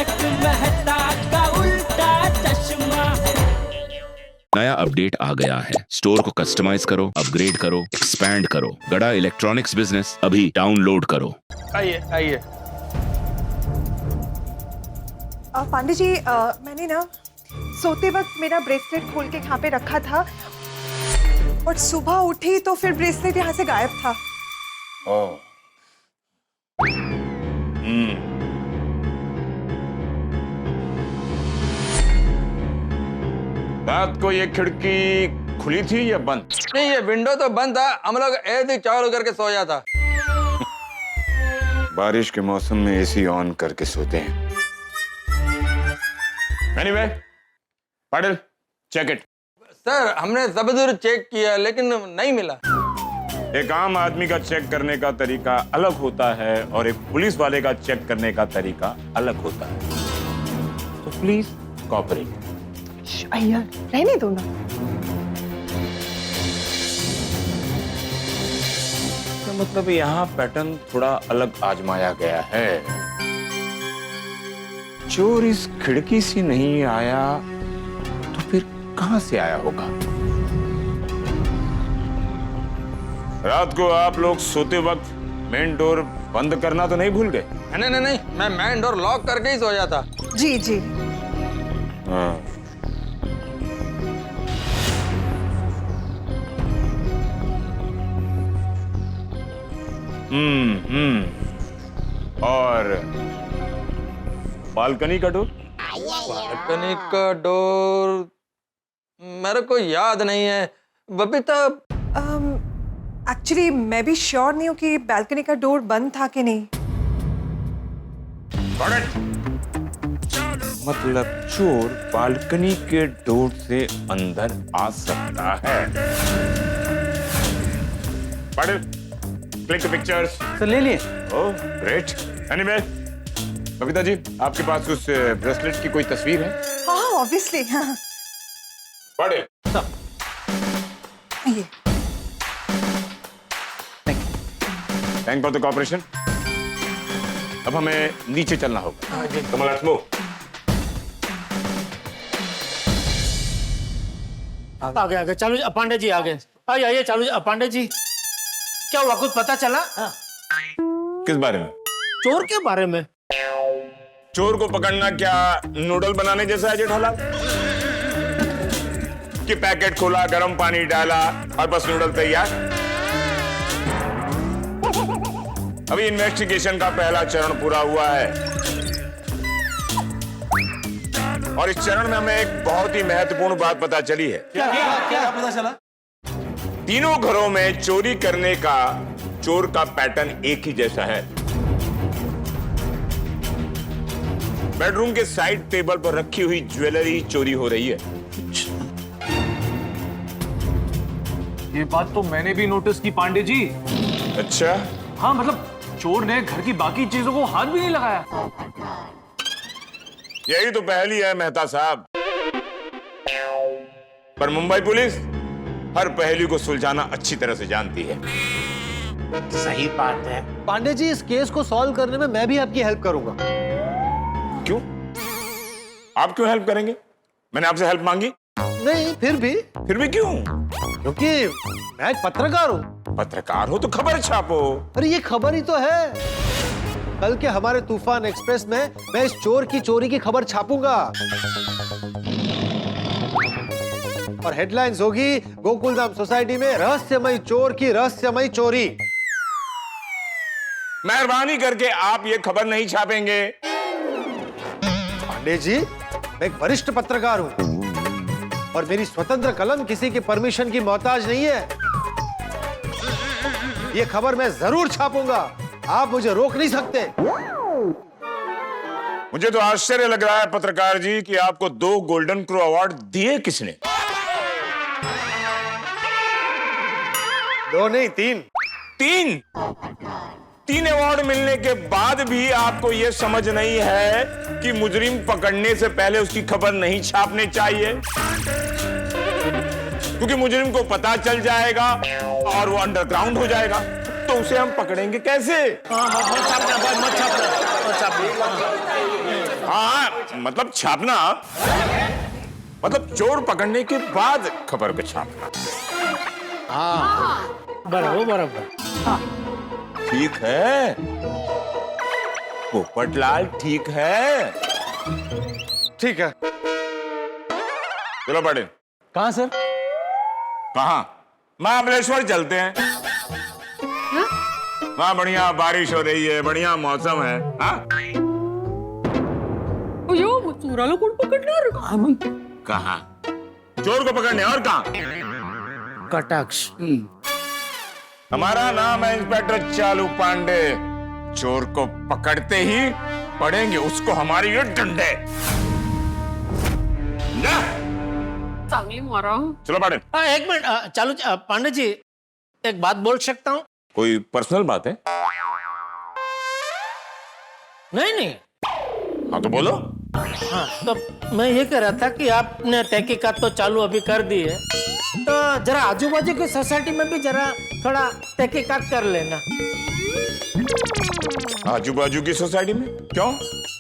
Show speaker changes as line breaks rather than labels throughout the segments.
तारक मेहता का उल्टा चश्मा।
नया अपडेट आ गया है। स्टोर को कस्टमाइज करो, अपग्रेड करो, एक्सपैंड करो। गड़ा इलेक्ट्रॉनिक्स बिजनेस अभी डाउनलोड करो।
आइए आइए।
पांडे जी, मैंने ना सोते वक्त मेरा ब्रेसलेट खोल के यहाँ पे रखा था और सुबह उठी तो फिर ब्रेसलेट यहाँ से गायब था।
ओह। रात को ये खिड़की खुली थी या बंद?
नहीं, ये विंडो तो बंद था, हम लोग ऐसे चालू करके सोया था।
बारिश के मौसम में एसी ऑन करके सोते हैं। Anyway, Patil, check it.
Sir, हमने सब दूर चेक किया लेकिन नहीं मिला।
एक आम आदमी का चेक करने का तरीका अलग होता है और एक पुलिस वाले का चेक करने का तरीका अलग होता है। तो प्लीज कोऑपरेट।
अय्या, रहने दो ना।
तो मतलब यहाँ पैटर्न थोड़ा अलग आजमाया गया है। चोर इस खिड़की से नहीं आया तो फिर कहां से आया होगा? रात को आप लोग सोते वक्त मेन डोर बंद करना तो नहीं भूल गए?
नहीं नहीं नहीं, मैं मेन डोर लॉक करके ही सोया था।
जी जी।
हाँ। और बालकनी का डोर?
बालकनी का डोर मेरे को याद नहीं है बबीता।
एक्चुअली मैं भी श्योर नहीं हूँ कि बालकनी का डोर बंद था कि नहीं।
मतलब चोर बालकनी के डोर से अंदर आ सकता है। Click pictures.
सर ले लिए।
Oh great. Anyway, Kavita ji, आपके पास उस ब्रेसलेट की कोई तस्वीर है?
हाँ ऑब्वियसली। हाँ।
पढ़े।
ये
थैंक फॉर द कोऑपरेशन। अब हमें नीचे चलना होगा। Come on, let's move.
आगे आगे चालू पांडे जी, आगे आइए आइए। चालू पांडे जी, क्या हुआ, कुछ पता चला?
किस बारे में?
चोर के बारे में।
चोर को पकड़ना क्या नूडल बनाने जैसा है जेठालाल? कि पैकेट खोला, गर्म पानी डाला और बस नूडल तैयार। अभी इन्वेस्टिगेशन का पहला चरण पूरा हुआ है और इस चरण में हमें एक बहुत ही महत्वपूर्ण बात पता चली है।
क्या पता चला?
तीनों घरों में चोरी करने का चोर का पैटर्न एक ही जैसा है। बेडरूम के साइड टेबल पर रखी हुई ज्वेलरी चोरी हो रही है।
ये बात तो मैंने भी नोटिस की पांडे जी।
अच्छा?
हाँ, मतलब चोर ने घर की बाकी चीजों को हाथ भी नहीं लगाया।
यही तो पहली है मेहता साहब, पर मुंबई पुलिस हर पहेली को सुलझाना अच्छी तरह से जानती है।
सही बात है।
पांडे जी, इस केस को सॉल्व करने में मैं भी आपकी हेल्प करूंगा।
क्यों? आप क्यों हेल्प करेंगे? मैंने आपसे हेल्प मांगी?
नहीं, फिर भी
क्यों?
क्योंकि मैं एक पत्रकार हूँ।
पत्रकार हो तो खबर छापो।
अरे ये खबर ही तो है। कल के हमारे तूफान एक्सप्रेस में मैं इस चोर की चोरी की खबर छापूंगा और हेडलाइंस होगी, गोकुलधाम सोसाइटी में रहस्यमयी चोर की रहस्यमयी चोरी।
मेहरबानी करके आप ये खबर नहीं छापेंगे?
पांडे जी, मैं एक वरिष्ठ पत्रकार हूं और मेरी स्वतंत्र कलम किसी की परमिशन की मोहताज नहीं है। ये खबर मैं जरूर छापूंगा, आप मुझे रोक नहीं सकते।
मुझे तो आश्चर्य लग रहा है पत्रकार जी कि आपको 2 गोल्डन क्रो अवार्ड दिए किसने?
2 नहीं, 3।
3 अवार्ड मिलने के बाद भी आपको यह समझ नहीं है कि मुजरिम पकड़ने से पहले उसकी खबर नहीं छापनी चाहिए, क्योंकि मुजरिम को पता चल जाएगा और वो अंडरग्राउंड हो जाएगा, तो उसे हम पकड़ेंगे कैसे?
मत छापना।
हाँ, मतलब छापना, मतलब चोर पकड़ने के बाद खबर पे छापना।
बराबर बराबर।
ठीक है पोपटलाल, ठीक है।
ठीक है।
चलो पाटिल।
कहाँ सर?
कहाँ? महाबलेश्वर चलते हैं। वहाँ बढ़िया बारिश हो रही है, बढ़िया मौसम है। हाँ?
चोराला कोण पकडणार
कहाँ? चोर को पकड़ने, और कहाँ?
कटाक्ष।
हमारा नाम है इंस्पेक्टर चालू पांडे। चोर को पकड़ते ही पड़ेंगे उसको हमारी ये डंडे। जा।
चांगली मारा
चलो पाटिल।
एक मिनट, चालू पांडे जी, एक बात बोल सकता हूँ?
कोई पर्सनल बात है?
नहीं नहीं।
हाँ तो बोलो।
हाँ, तो मैं ये कह रहा था कि आपने तहकीकात तो चालू अभी कर दी है, तो जरा आजू बाजू की सोसाइटी में भी जरा थोड़ा तहकीकात कर लेना।
आजू बाजू की सोसाइटी में क्यों?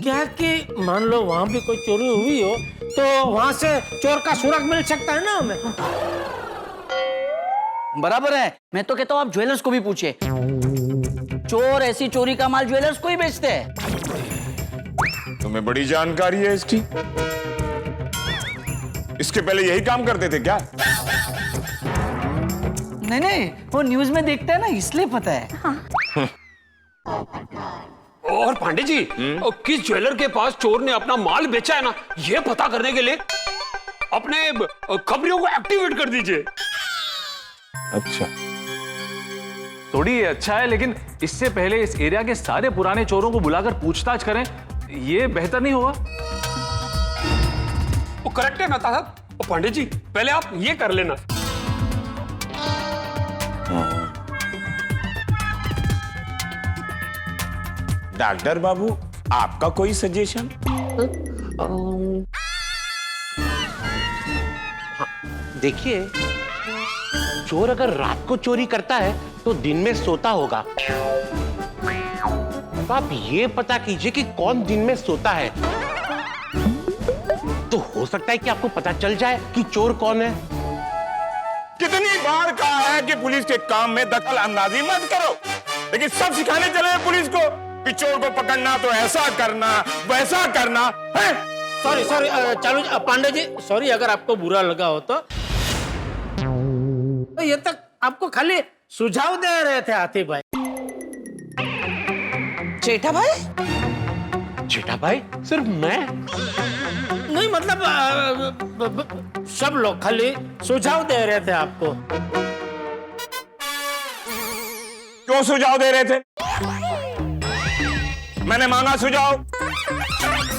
क्या कि मान लो वहाँ भी कोई चोरी हुई हो तो वहाँ से चोर का सुराग मिल सकता है ना हमें।
बराबर है। मैं तो कहता हूँ आप ज्वेलर्स को भी पूछे। चोर ऐसी चोरी का माल ज्वेलर्स को ही बेचते हैं।
तुम्हें बड़ी जानकारी है इसकी। इसके पहले यही काम करते थे क्या?
नहीं नहीं, वो न्यूज में देखते हैं ना, इसलिए पता है।
और पांडे जी, किस ज्वेलर के पास चोर ने अपना माल बेचा है ना, ये पता करने के लिए अपने खबरियों को एक्टिवेट कर दीजिए।
अच्छा,
थोड़ी ये अच्छा है, लेकिन इससे पहले इस एरिया के सारे पुराने चोरों को बुलाकर पूछताछ करें, ये बेहतर नहीं होगा?
वो करेक्ट है मेहता साहब। पांडे जी, पहले आप ये कर लेना।
डॉक्टर बाबू, आपका कोई सजेशन?
देखिए, चोर अगर रात को चोरी करता है तो दिन में सोता होगा। तो आप ये पता कीजिए कि कौन दिन में सोता है, तो हो सकता है कि आपको पता चल जाए कि चोर कौन है।
कितनी बार कहा है कि पुलिस के काम में दखल अंदाजी मत करो, लेकिन सब सिखाने चले हैं पुलिस को कि चोर को पकड़ना तो ऐसा करना, वैसा करना है।
सॉरी सॉरी, चालू पांडे जी, सॉरी अगर आपको बुरा लगा हो तो ये तक आपको खाली सुझाव दे रहे थे हाथी भाई।
जेठा भाई?
जेठा भाई? सिर्फ मैं?
नहीं मतलब सब लोग खाली सुझाव दे रहे थे आपको।
क्यों सुझाव दे रहे थे? मैंने मांगा सुझाव,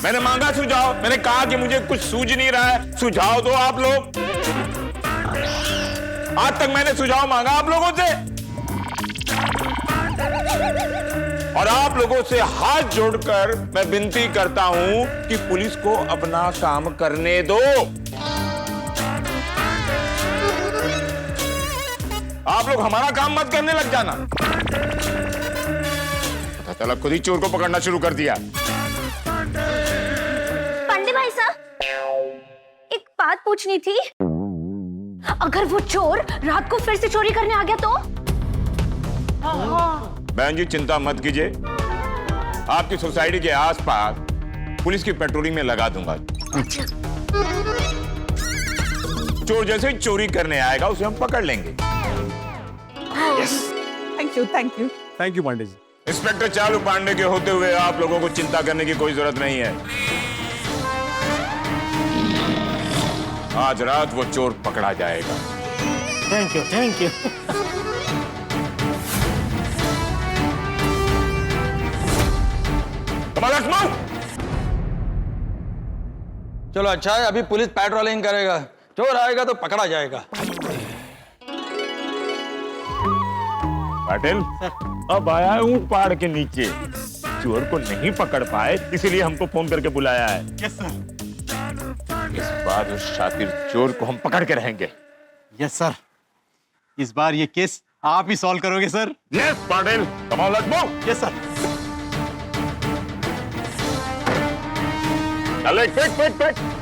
मैंने कहा कि मुझे कुछ सूझ नहीं रहा है, सुझाव दो आप लोग। आज तक मैंने सुझाव मांगा आप लोगों से, और आप लोगों से हाथ जोड़कर मैं विनती करता हूं कि पुलिस को अपना काम करने दो। आप लोग हमारा काम मत करने लग जाना। पता चला खुद ही चोर को पकड़ना शुरू कर दिया।
पांडे भाई साहब, एक बात पूछनी थी। अगर वो चोर रात को फिर से चोरी करने आ गया तो?
बहन जी चिंता मत कीजिए, आपकी सोसाइटी के आसपास पुलिस की पेट्रोलिंग में लगा दूंगा।
अच्छा।
चोर जैसे ही चोरी करने आएगा उसे हम पकड़ लेंगे।
Thank you thank you
thank you Pandey ji.
Inspector चालू पांडे के होते हुए आप लोगों को चिंता करने की कोई जरूरत नहीं है। आज रात वो चोर पकड़ा जाएगा।
Thank you thank you.
चलो अच्छा है, अभी पुलिस पेट्रोलिंग करेगा, चोर आएगा तो पकड़ा जाएगा।
पाटिल, अब आया है ऊंट पहाड़ के नीचे, चोर को नहीं पकड़ पाए इसीलिए हमको फोन करके बुलाया है।
Yes sir.
इस बार उस शातिर चोर को हम पकड़ के रहेंगे।
यस सर, इस बार ये केस आप ही सॉल्व करोगे sir.
Yes Patil, come on let's move.
Yes sir.
चलो क्विक क्विक क्विक